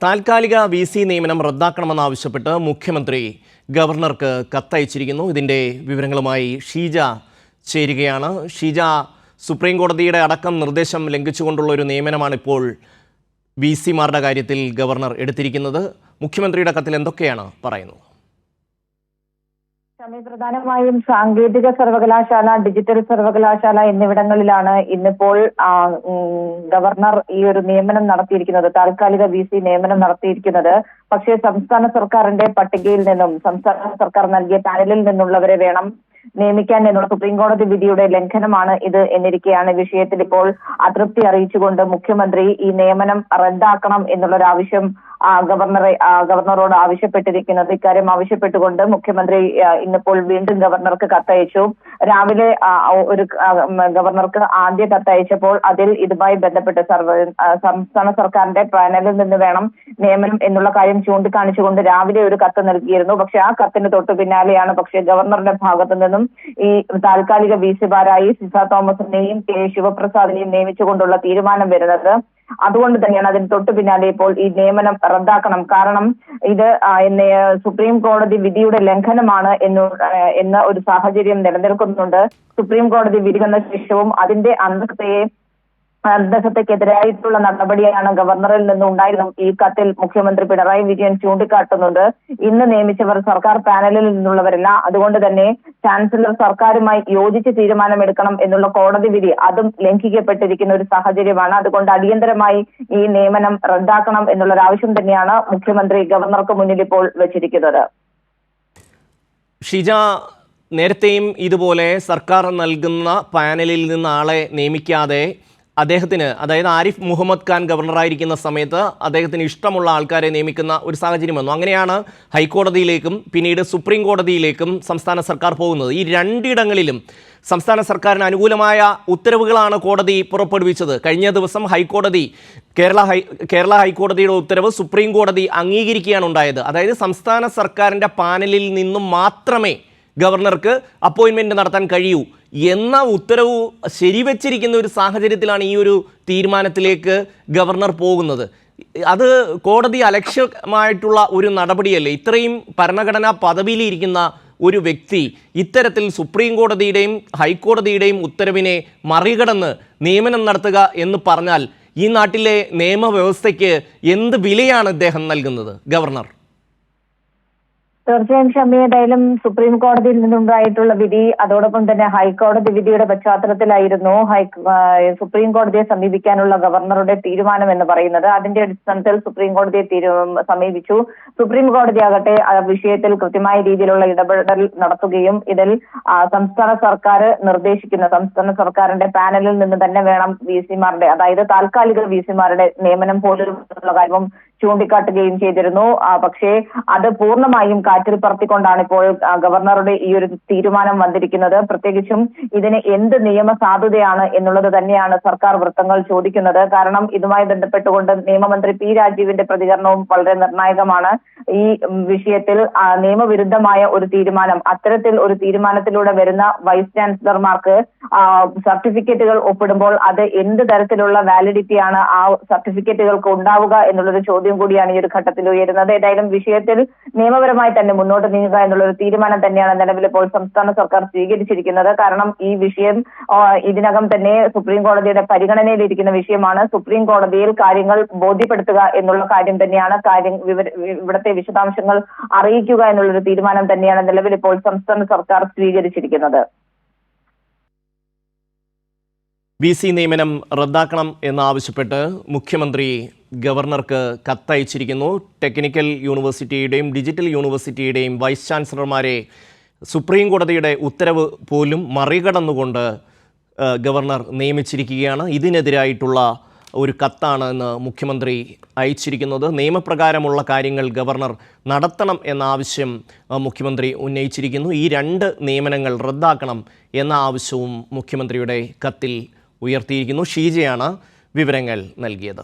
താൽക്കാലിക VC നിയമനം റദ്ദാക്കണമെന്നാവശ്യപ്പെട്ട് മുഖ്യമന്ത്രി ഗവർണർക്ക് കത്തയച്ചിരിക്കുന്നു. ഇതിൻ്റെ വിവരങ്ങളുമായി ഷീജ ചേരുകയാണ്. ഷീജ, സുപ്രീം കോടതിയുടെ അടക്കം നിർദ്ദേശം ലംഘിച്ചുകൊണ്ടുള്ള ഒരു നിയമനമാണ് ഇപ്പോൾ VCമാരുടെ കാര്യത്തിൽ ഗവർണർ എടുത്തിരിക്കുന്നത്. മുഖ്യമന്ത്രിയുടെ കത്തിൽ എന്തൊക്കെയാണ് പറയുന്നത്? പ്രധാനമായും സാങ്കേതിക സർവകലാശാല, ഡിജിറ്റൽ സർവകലാശാല എന്നിവിടങ്ങളിലാണ് ഇന്നിപ്പോൾ ഗവർണർ ഈ ഒരു നിയമനം നടത്തിയിരിക്കുന്നത്, താൽക്കാലിക VC നിയമനം നടത്തിയിരിക്കുന്നത്. പക്ഷേ സംസ്ഥാന സർക്കാരിന്റെ പട്ടികയിൽ നിന്നും, സംസ്ഥാന സർക്കാർ നൽകിയ പാനലിൽ നിന്നുള്ളവരെ വേണം നിയമിക്കാൻ എന്നുള്ള സുപ്രീം കോടതി വിധിയുടെ ലംഘനമാണ് ഇത് എന്നിരിക്കെയാണ് വിഷയത്തിൽ ഇപ്പോൾ അതൃപ്തി അറിയിച്ചുകൊണ്ട് മുഖ്യമന്ത്രി ഈ നിയമനം റദ്ദാക്കണം എന്നുള്ളൊരാവശ്യം ഗവർണറോട് ആവശ്യപ്പെട്ടിരിക്കുന്നത്. ഇക്കാര്യം ആവശ്യപ്പെട്ടുകൊണ്ട് മുഖ്യമന്ത്രി ഇന്നിപ്പോൾ വീണ്ടും ഗവർണർക്ക് കത്തയച്ചു. രാവിലെ ഗവർണർക്ക് ആദ്യ കത്തയച്ചപ്പോൾ അതിൽ ഇതുമായി ബന്ധപ്പെട്ട് സംസ്ഥാന സർക്കാരിന്റെ പാനലിൽ നിന്ന് വേണം നിയമനം എന്നുള്ള കാര്യം ചൂണ്ടിക്കാണിച്ചുകൊണ്ട് രാവിലെ ഒരു കത്ത് നൽകിയിരുന്നു. പക്ഷെ ആ കത്തിന് തൊട്ടു പിന്നാലെയാണ് ഗവർണറുടെ ഭാഗത്തു നിന്നും ഈ താൽക്കാലിക VCമാരായി സിസ തോമസിനെയും K ശിവപ്രസാദിനെയും നിയമിച്ചുകൊണ്ടുള്ള തീരുമാനം വരുന്നത്. അതുകൊണ്ട് തന്നെയാണ് അതിന് തൊട്ടു പിന്നാലെ ഇപ്പോൾ ഈ നിയമനം റദ്ദാക്കണം, കാരണം ഇത് സുപ്രീം കോടതി വിധിയുടെ ലംഘനമാണ് എന്ന ഒരു സാഹചര്യം നിലനിൽക്കുന്നുണ്ട്. സുപ്രീം കോടതി വിധി വന്ന ശേഷവും അതിന്റെ അന്തസ്സത്തെക്കെതിരായിട്ടുള്ള നടപടിയാണ് ഗവർണറിൽ നിന്ന് ഉണ്ടായിരുന്നു. ഈ കത്തിൽ മുഖ്യമന്ത്രി പിണറായി വിജയൻ ചൂണ്ടിക്കാട്ടുന്നുണ്ട്, ഇന്ന് നിയമിച്ചവർ സർക്കാർ പാനലിൽ നിന്നുള്ളവരല്ല, അതുകൊണ്ട് തന്നെ ചാൻസലർ സർക്കാരുമായി യോജിച്ച് തീരുമാനമെടുക്കണം എന്നുള്ള കോടതി വിധി അതും ലംഘിക്കപ്പെട്ടിരിക്കുന്ന ഒരു സാഹചര്യമാണ്. അതുകൊണ്ട് അടിയന്തരമായി ഈ നിയമനം റദ്ദാക്കണം എന്നുള്ളൊരാവശ്യം തന്നെയാണ് മുഖ്യമന്ത്രി ഗവർണർക്ക് മുന്നിൽ ഇപ്പോൾ വെച്ചിരിക്കുന്നത്. ഷീജ, നേരത്തെയും ഇതുപോലെ സർക്കാർ നൽകുന്ന പാനലിൽ നിന്ന് ആളെ നിയമിക്കാതെ അദ്ദേഹത്തിന്, അതായത് ആരിഫ് മുഹമ്മദ് ഖാൻ ഗവർണറായിരിക്കുന്ന സമയത്ത് അദ്ദേഹത്തിന് ഇഷ്ടമുള്ള ആൾക്കാരെ നിയമിക്കുന്ന ഒരു സാഹചര്യം വന്നു. അങ്ങനെയാണ് ഹൈക്കോടതിയിലേക്കും പിന്നീട് സുപ്രീം കോടതിയിലേക്കും സംസ്ഥാന സർക്കാർ പോകുന്നത്. ഈ രണ്ടിടങ്ങളിലും സംസ്ഥാന സർക്കാരിന് അനുകൂലമായ ഉത്തരവുകളാണ് കോടതി പുറപ്പെടുവിച്ചത്. കഴിഞ്ഞ ദിവസം കേരള ഹൈക്കോടതിയുടെ ഉത്തരവ് സുപ്രീം കോടതി അംഗീകരിക്കുകയാണ് ഉണ്ടായത്. അതായത് സംസ്ഥാന സർക്കാരിൻ്റെ പാനലിൽ നിന്നും മാത്രമേ ഗവർണർക്ക് അപ്പോയിൻമെൻറ്റ് നടത്താൻ കഴിയൂ എന്ന ഉത്തരവ് ശരിവെച്ചിരിക്കുന്ന ഒരു സാഹചര്യത്തിലാണ് ഈ ഒരു തീരുമാനത്തിലേക്ക് ഗവർണർ പോകുന്നത്. അത് കോടതി അലക്ഷ്യമായിട്ടുള്ള ഒരു നടപടിയല്ലേ? ഇത്രയും ഭരണഘടനാ പദവിയിലിരിക്കുന്ന ഒരു വ്യക്തി ഇത്തരത്തിൽ സുപ്രീം കോടതിയുടെയും ഹൈക്കോടതിയുടെയും ഉത്തരവിനെ മറികടന്ന് നിയമനം നടത്തുക എന്ന് പറഞ്ഞാൽ ഈ നാട്ടിലെ നിയമവ്യവസ്ഥയ്ക്ക് എന്ത് വിലയാണ് ഇദ്ദേഹം നൽകുന്നത്, ഗവർണർ? തീർച്ചയായും ഷമി, ഏതായാലും സുപ്രീം കോടതിയിൽ നിന്നുണ്ടായിട്ടുള്ള വിധി, അതോടൊപ്പം തന്നെ ഹൈക്കോടതി വിധിയുടെ പശ്ചാത്തലത്തിലായിരുന്നു സുപ്രീം കോടതിയെ സമീപിക്കാനുള്ള ഗവർണറുടെ തീരുമാനം എന്ന് പറയുന്നത്. അതിന്റെ അടിസ്ഥാനത്തിൽ സുപ്രീം കോടതിയെ സമീപിച്ചു. സുപ്രീം കോടതി ആകട്ടെ വിഷയത്തിൽ കൃത്യമായ രീതിയിലുള്ള ഇടപെടൽ നടത്തുകയും ഇതിൽ സംസ്ഥാന സർക്കാർ നിർദ്ദേശിക്കുന്ന, സംസ്ഥാന സർക്കാരിന്റെ പാനലിൽ നിന്ന് തന്നെ വേണം VCമാരുടെ, അതായത് താൽക്കാലിക VCമാരുടെ നിയമനം പോലുള്ള കാര്യവും ചൂണ്ടിക്കാട്ടുകയും ചെയ്തിരുന്നു. പക്ഷേ അത് പൂർണ്ണമായും കാറ്റിൽ പറത്തിക്കൊണ്ടാണ് ഇപ്പോൾ ഗവർണറുടെ ഈ ഒരു തീരുമാനം വന്നിരിക്കുന്നത്. പ്രത്യേകിച്ചും ഇതിന് എന്ത് നിയമ സാധുതയാണ് എന്നുള്ളത് തന്നെയാണ് സർക്കാർ വൃത്തങ്ങൾ ചോദിക്കുന്നത്. കാരണം ഇതുമായി ബന്ധപ്പെട്ടുകൊണ്ട് നിയമമന്ത്രി P രാജീവിന്റെ പ്രതികരണവും വളരെ നിർണായകമാണ്. ഈ വിഷയത്തിൽ നിയമവിരുദ്ധമായ ഒരു തീരുമാനം, അത്തരത്തിൽ ഒരു തീരുമാനത്തിലൂടെ വരുന്ന വൈസ് ചാൻസലർമാർക്ക് സർട്ടിഫിക്കറ്റുകൾ ഒപ്പിടുമ്പോൾ അത് എന്ത് തരത്തിലുള്ള വാലിഡിറ്റിയാണ് ആ സർട്ടിഫിക്കറ്റുകൾക്ക് ഉണ്ടാവുക എന്നുള്ളൊരു ചോദ്യം കൂടിയാണ് ഈ ഒരു ഘട്ടത്തിൽ ഉയരുന്നത്. ഏതായാലും വിഷയത്തിൽ നിയമപരമായി തന്നെ മുന്നോട്ട് നീങ്ങുക എന്നുള്ളൊരു തീരുമാനം തന്നെയാണ് നിലവിൽ ഇപ്പോൾ സംസ്ഥാന സർക്കാർ സ്വീകരിച്ചിരിക്കുന്നത്. കാരണം ഈ വിഷയം ഇതിനകം തന്നെ സുപ്രീം കോടതിയുടെ പരിഗണനയിലിരിക്കുന്ന വിഷയമാണ്. സുപ്രീം കോടതിയിൽ കാര്യങ്ങൾ ബോധ്യപ്പെടുത്തുക എന്നുള്ള കാര്യം തന്നെയാണ്, ഇവിടുത്തെ വിശദാംശങ്ങൾ അറിയിക്കുക എന്നുള്ളൊരു തീരുമാനം തന്നെയാണ് നിലവിൽ ഇപ്പോൾ സംസ്ഥാന സർക്കാർ സ്വീകരിച്ചിരിക്കുന്നത്. VC നിയമനം റദ്ദാക്കണം എന്നാവശ്യപ്പെട്ട് മുഖ്യമന്ത്രി ഗവർണർക്ക് കത്തയച്ചിരിക്കുന്നു. ടെക്നിക്കൽ യൂണിവേഴ്സിറ്റിയുടെയും ഡിജിറ്റൽ യൂണിവേഴ്സിറ്റിയുടെയും വൈസ് ചാൻസലർമാരെ സുപ്രീം കോടതിയുടെ ഉത്തരവ് പോലും മറികടന്നുകൊണ്ട് ഗവർണർ നിയമിച്ചിരിക്കുകയാണ്. ഇതിനെതിരായിട്ടുള്ള ഒരു കത്താണ് ഇന്ന് മുഖ്യമന്ത്രി അയച്ചിരിക്കുന്നത്. നിയമപ്രകാരമുള്ള കാര്യങ്ങൾ ഗവർണർ നടത്തണം എന്ന ആവശ്യം മുഖ്യമന്ത്രി ഉന്നയിച്ചിരിക്കുന്നു. ഈ 2 നിയമനങ്ങൾ റദ്ദാക്കണം എന്ന ആവശ്യവും മുഖ്യമന്ത്രിയുടെ കത്തിൽ ഉയർത്തിയിരിക്കുന്നു. ഷീജയാണ് വിവരങ്ങൾ നൽകിയത്.